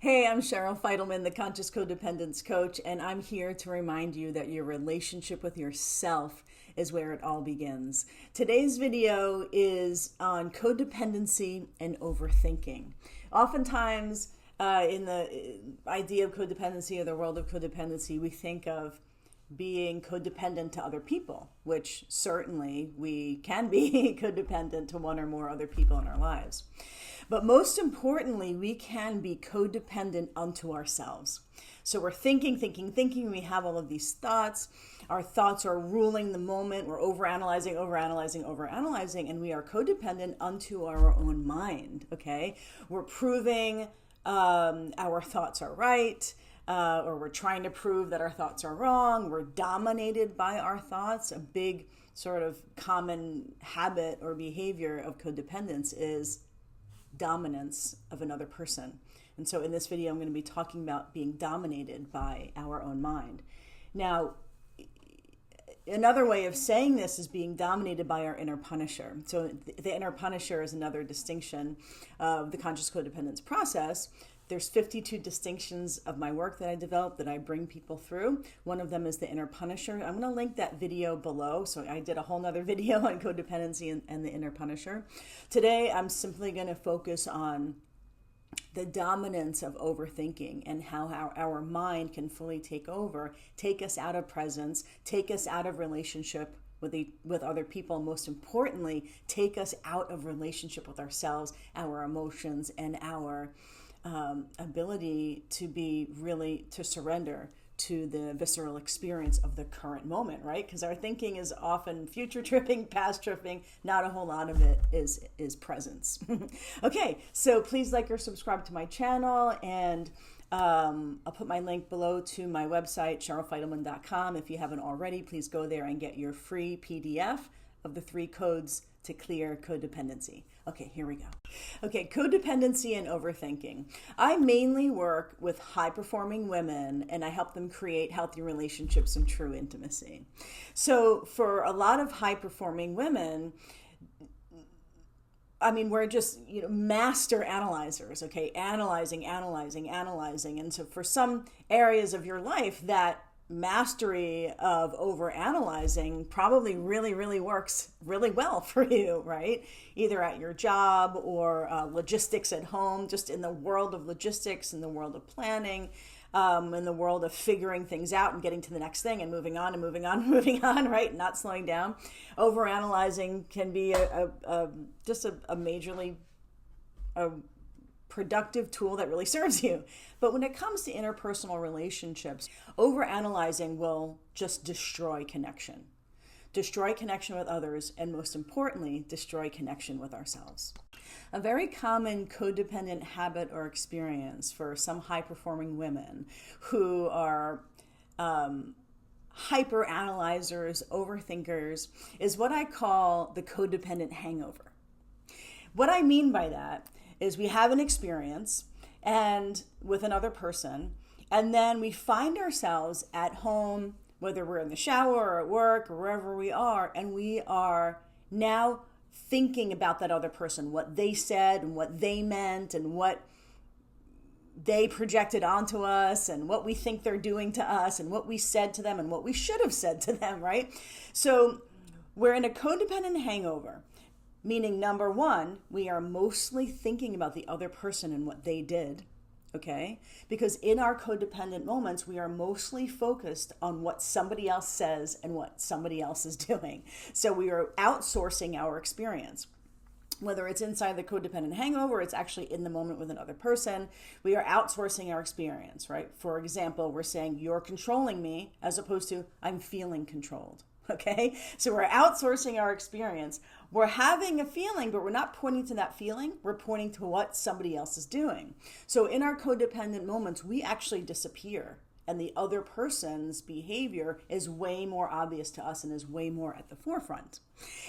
Hey, I'm Cheryl Fidelman, the Conscious Codependence Coach, and I'm here to remind you that your relationship with yourself is where it all begins. Today's video is on codependency and overthinking. Oftentimes, in the idea of codependency or the world of codependency, we think of being codependent to other people, which certainly we can be codependent to one or more other people in our lives. But most importantly, we can be codependent unto ourselves. So we're thinking, we have all of these thoughts. Our thoughts are ruling the moment. We're overanalyzing, and we are codependent unto our own mind, okay? We're proving our thoughts are right, or we're trying to prove that our thoughts are wrong. We're dominated by our thoughts. A big sort of common habit or behavior of codependence is dominance of another person. And so in this video, I'm going to be talking about being dominated by our own mind. Now, another way of saying this is being dominated by our inner punisher. So the inner punisher is another distinction of the conscious codependence process. There's 52 distinctions of my work that I developed that I bring people through. One of them is the inner punisher. I'm going to link that video below. So I did a whole nother video on codependency and the inner punisher. Today, I'm simply going to focus on the dominance of overthinking and how our mind can fully take over, take us out of presence, take us out of relationship with other people, and most importantly, take us out of relationship with ourselves, our emotions, and our ability to surrender to the visceral experience of the current moment, right? Because our thinking is often future tripping, past tripping. Not a whole lot of it is presence. Okay, so please like or subscribe to my channel, and I'll put my link below to my website, cherylfidelman.com. If you haven't already, please go there and get your free PDF of the 3 codes to clear codependency. Okay, here we go. Okay, codependency and overthinking. I mainly work with high-performing women, and I help them create healthy relationships and true intimacy. So for a lot of high-performing women, I mean, we're just, master analyzers, okay? Analyzing. And so for some areas of your life, that mastery of overanalyzing probably really works really well for you, right? Either at your job or logistics at home, just in the world of logistics, in the world of planning, in the world of figuring things out and getting to the next thing and moving on, right? Not slowing down. Overanalyzing can be just a majorly productive tool that really serves you. But when it comes to interpersonal relationships, overanalyzing will just destroy connection with others, and most importantly, destroy connection with ourselves. A very common codependent habit or experience for some high-performing women who are hyper analyzers, overthinkers, is what I call the codependent hangover. What I mean by that is we have an experience and with another person, and then we find ourselves at home, whether we're in the shower or at work or wherever we are, and we are now thinking about that other person, what they said and what they meant and what they projected onto us and what we think they're doing to us and what we said to them and what we should have said to them, right? So we're in a codependent hangover. Meaning, number one, we are mostly thinking about the other person and what they did, okay? Because in our codependent moments, we are mostly focused on what somebody else says and what somebody else is doing. So we are outsourcing our experience. Whether it's inside the codependent hangover, it's actually in the moment with another person. We are outsourcing our experience, right? For example, we're saying, you're controlling me, as opposed to, I'm feeling controlled. Okay, so we're outsourcing our experience. We're having a feeling, but we're not pointing to that feeling. We're pointing to what somebody else is doing. So in our codependent moments, we actually disappear, and the other person's behavior is way more obvious to us and is way more at the forefront.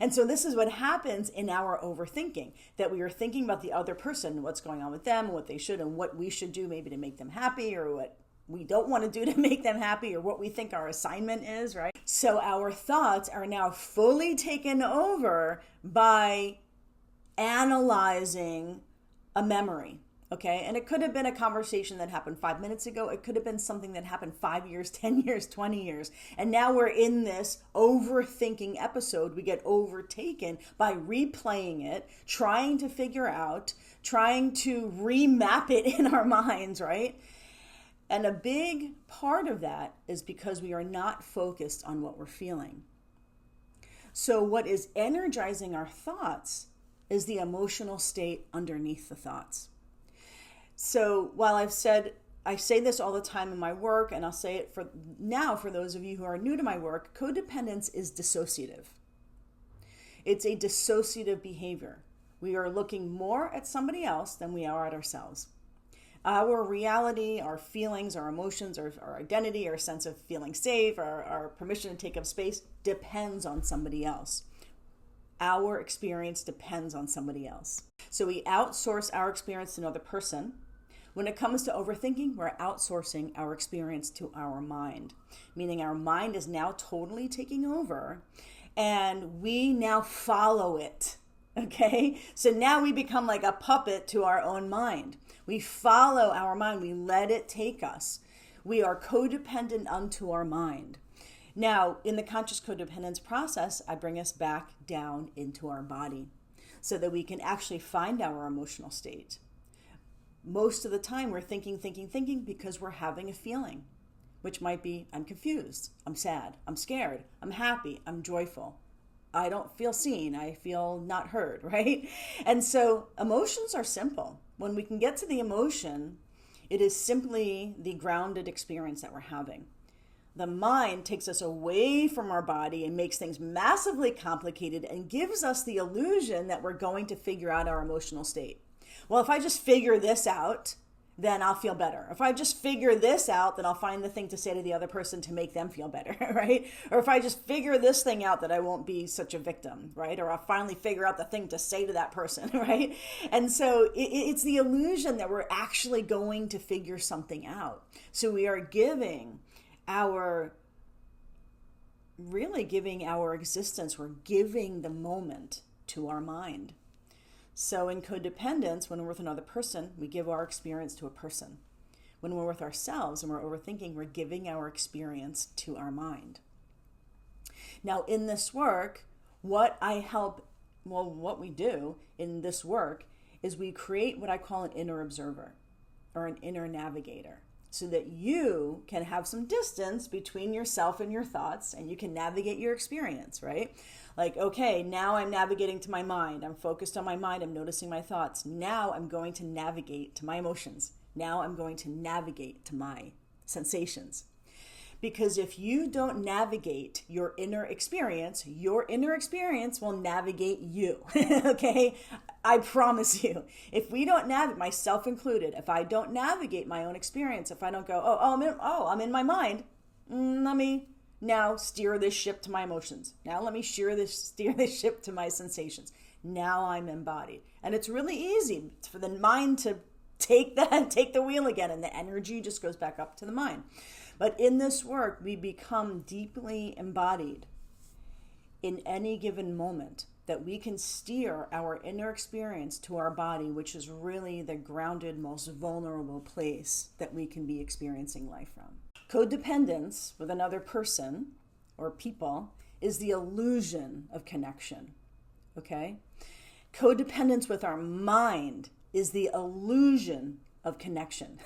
And so this is what happens in our overthinking, that we are thinking about the other person, what's going on with them, what they should and what we should do maybe to make them happy, or what we don't want to do to make them happy, or what we think our assignment is, right? So our thoughts are now fully taken over by analyzing a memory, Okay, and it could have been a conversation that happened 5 minutes ago. It could have been something that happened 5 years, 10 years, 20 years. And now we're in this overthinking episode. We get overtaken by replaying it, trying to figure out, trying to remap it in our minds, right? And a big part of that is because we are not focused on what we're feeling. So what is energizing our thoughts is the emotional state underneath the thoughts. So while I say this all the time in my work, and I'll say it for those of you who are new to my work, codependence is dissociative. It's a dissociative behavior. We are looking more at somebody else than we are at ourselves. Our reality, our feelings, our emotions, our identity, our sense of feeling safe, our permission to take up space depends on somebody else. Our experience depends on somebody else. So we outsource our experience to another person. When it comes to overthinking, we're outsourcing our experience to our mind, meaning our mind is now totally taking over and we now follow it. Okay? So now we become like a puppet to our own mind. We follow our mind. We let it take us. We are codependent unto our mind. Now, in the conscious codependence process, I bring us back down into our body so that we can actually find our emotional state. Most of the time, we're thinking because we're having a feeling, which might be, I'm confused, I'm sad, I'm scared, I'm happy, I'm joyful. I don't feel seen, I feel not heard, right? And so emotions are simple. When we can get to the emotion, it is simply the grounded experience that we're having. The mind takes us away from our body and makes things massively complicated and gives us the illusion that we're going to figure out our emotional state. Well, if I just figure this out, then I'll feel better. If I just figure this out, then I'll find the thing to say to the other person to make them feel better, right? Or if I just figure this thing out, that I won't be such a victim, right? Or I'll finally figure out the thing to say to that person, right? And so it's the illusion that we're actually going to figure something out. So we are giving our existence, we're giving the moment to our mind. So in codependence, when we're with another person, we give our experience to a person. When we're with ourselves and we're overthinking, we're giving our experience to our mind. Now in this work, what we do in this work is we create what I call an inner observer or an inner navigator, so that you can have some distance between yourself and your thoughts and you can navigate your experience, right? Like, okay, now I'm navigating to my mind. I'm focused on my mind. I'm noticing my thoughts. Now I'm going to navigate to my emotions. Now I'm going to navigate to my sensations. Because if you don't navigate your inner experience will navigate you, okay? I promise you. If we don't navigate, myself included, if I don't navigate my own experience, if I don't go, I'm in my mind, let me now steer this ship to my emotions. Now let me steer this ship to my sensations. Now I'm embodied. And it's really easy for the mind to take the wheel again, and the energy just goes back up to the mind. But in this work, we become deeply embodied in any given moment, that we can steer our inner experience to our body, which is really the grounded, most vulnerable place that we can be experiencing life from. Codependence with another person or people is the illusion of connection, okay? Codependence with our mind is the illusion of connection.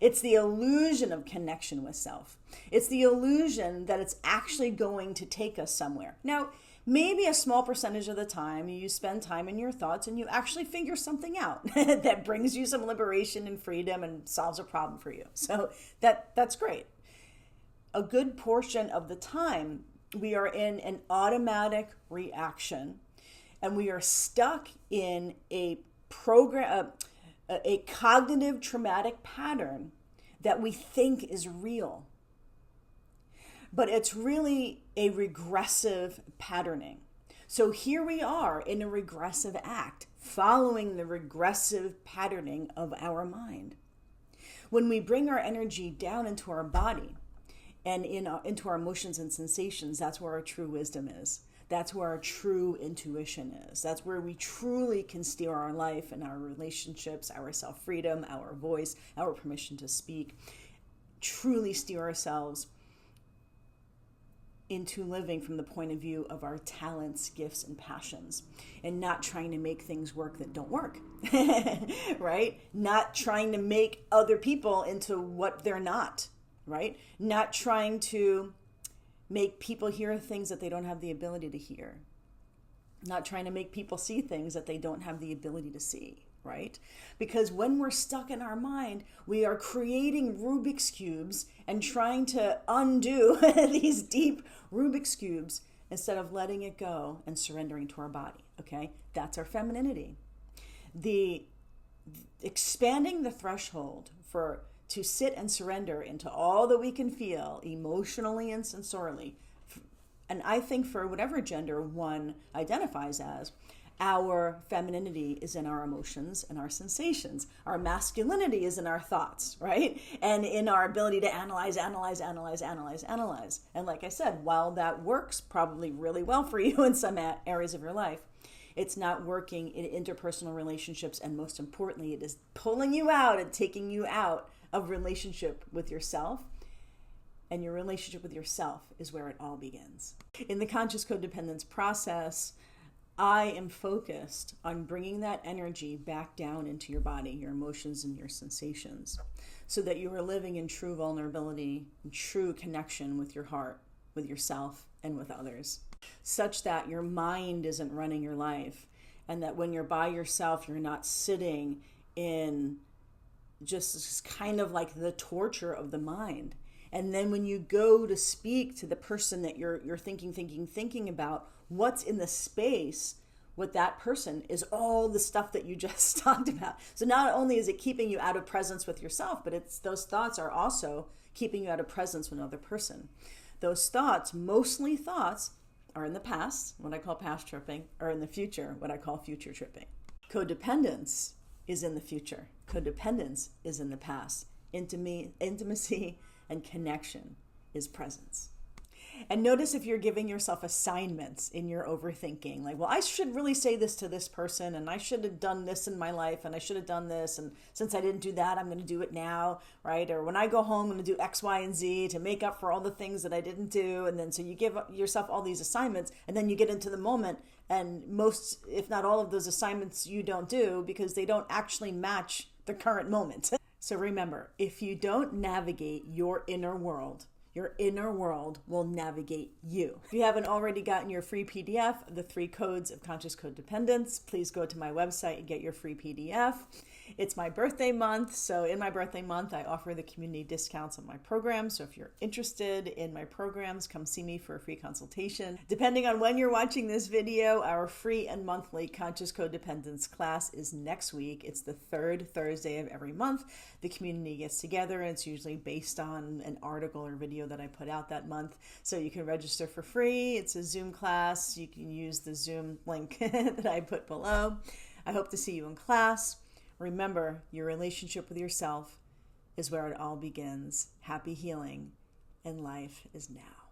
It's the illusion of connection with self. It's the illusion that it's actually going to take us somewhere. Now, maybe a small percentage of the time you spend time in your thoughts and you actually figure something out that brings you some liberation and freedom and solves a problem for you. So that's great. A good portion of the time we are in an automatic reaction and we are stuck in a cognitive traumatic pattern that we think is real. But it's really a regressive patterning. So here we are in a regressive act, following the regressive patterning of our mind. When we bring our energy down into our body and into our emotions and sensations, that's where our true wisdom is. That's where our true intuition is. That's where we truly can steer our life and our relationships, our self-freedom, our voice, our permission to speak. Truly steer ourselves into living from the point of view of our talents, gifts, and passions, and not trying to make things work that don't work, right? Not trying to make other people into what they're not, right? Not trying to make people hear things that they don't have the ability to hear. Not trying to make people see things that they don't have the ability to see, right? Because when we're stuck in our mind, we are creating Rubik's Cubes and trying to undo these deep Rubik's Cubes instead of letting it go and surrendering to our body, okay? That's our femininity. The expanding the threshold to sit and surrender into all that we can feel emotionally and sensorially. And I think for whatever gender one identifies as, our femininity is in our emotions and our sensations. Our masculinity is in our thoughts, right? And in our ability to analyze. And like I said, while that works probably really well for you in some areas of your life, it's not working in interpersonal relationships. And most importantly, it is pulling you out and taking you out of relationship with yourself. And your relationship with yourself is where it all begins. In the conscious codependence process, I am focused on bringing that energy back down into your body, your emotions and your sensations, so that you are living in true vulnerability and true connection with your heart, with yourself, and with others, such that your mind isn't running your life, and that when you're by yourself, you're not sitting in just kind of like the torture of the mind. And then when you go to speak to the person that you're thinking about, what's in the space with that person is all the stuff that you just talked about. So not only is it keeping you out of presence with yourself, but those thoughts are also keeping you out of presence with another person. Those thoughts, mostly thoughts, are in the past, what I call past tripping, or in the future, what I call future tripping. Codependence is in the future. Codependence is in the past. Intimacy and connection is presence. And notice if you're giving yourself assignments in your overthinking, like, well, I should really say this to this person, and I should have done this in my life, and I should have done this, and since I didn't do that, I'm going to do it now, right? Or when I go home, I'm going to do X, Y, and Z to make up for all the things that I didn't do. And then so you give yourself all these assignments, and then you get into the moment, and most, if not all of those assignments you don't do because they don't actually match the current moment. So remember, if you don't navigate your inner world will navigate you. If you haven't already gotten your free PDF of the 3 codes of conscious codependence, please go to my website and get your free PDF. It's my birthday month, so in my birthday month, I offer the community discounts on my program. So if you're interested in my programs, come see me for a free consultation. Depending on when you're watching this video, our free and monthly conscious codependence class is next week. It's the 3rd Thursday of every month. The community gets together, and it's usually based on an article or video that I put out that month. So you can register for free. It's a Zoom class. You can use the Zoom link that I put below. I hope to see you in class. Remember, your relationship with yourself is where it all begins. Happy healing, and life is now.